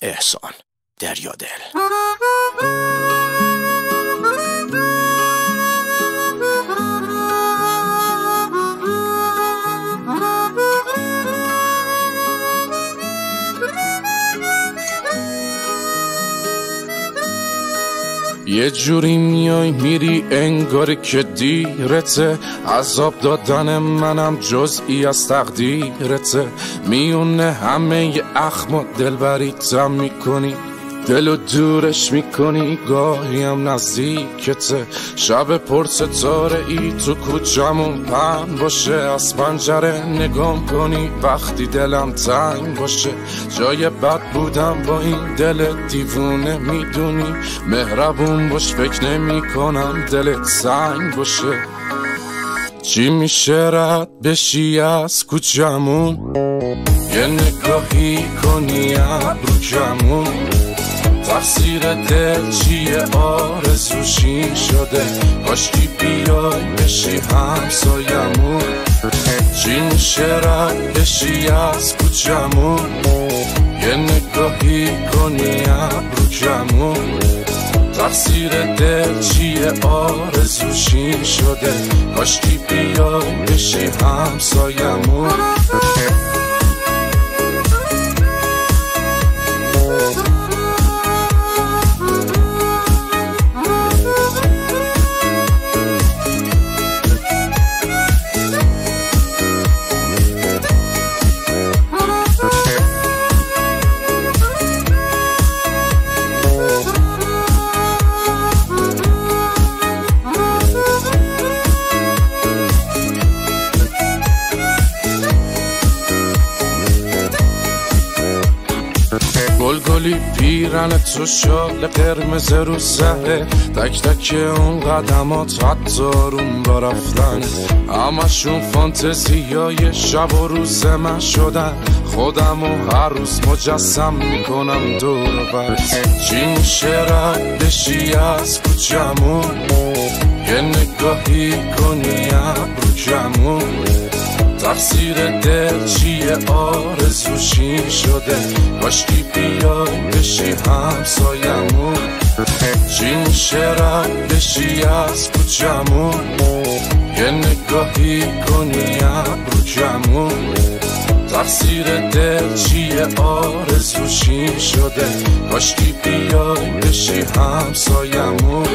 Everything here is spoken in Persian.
احسان دریادل. یه جوری میای میری انگار که دیرته، عذاب دادن منم جزئی از تقدیرته. میونه همه اخم و دلبریتم میکنی، دلو دورش میکنی، گاهی هم نزدیکته. شب پر ستاره ای تو کوچمون پهن باشه، از پنجره نگام کنی وقتی دلم تنگ باشه. جای بد بودم با این دل دیوونه، میدونی مهربون باش، فکر نمی کنم دلت سنگ باشه. چی میشه رد بشی از کوچمون، یه نگاهی کنی ابرو کمون. تقصیر دل چیه آرزوشی شده، کاشکی بیای بشی همسایمون. چی میشه رد بشی از کوچمون، یه نگاهی کنی ابرو کمون. تقصیر دل چیه آرزوشی شده، کاشکی بیای بشی همسایمون. گلگلی پیرن تو شال قرمز رو سهه، تک تک اون قدمات حتی روم با رفتن. همشون فانتزیای شب و روز من شدن، خودمو هر روز مجسم میکنم دور بر. چی میشه رد بشی از کوچمون، یه نگاهی کنی ابرو کمون. تقصیر دل چیه آرزوشی شده، کاشکی بیای بشی همسایمون. چی میشه رد بشی از کوچمون، یه نگاهی کنی ابرو کمون. تقصیر دل چیه آرزوشی شده، کاشکی بیای بشی همسایمون.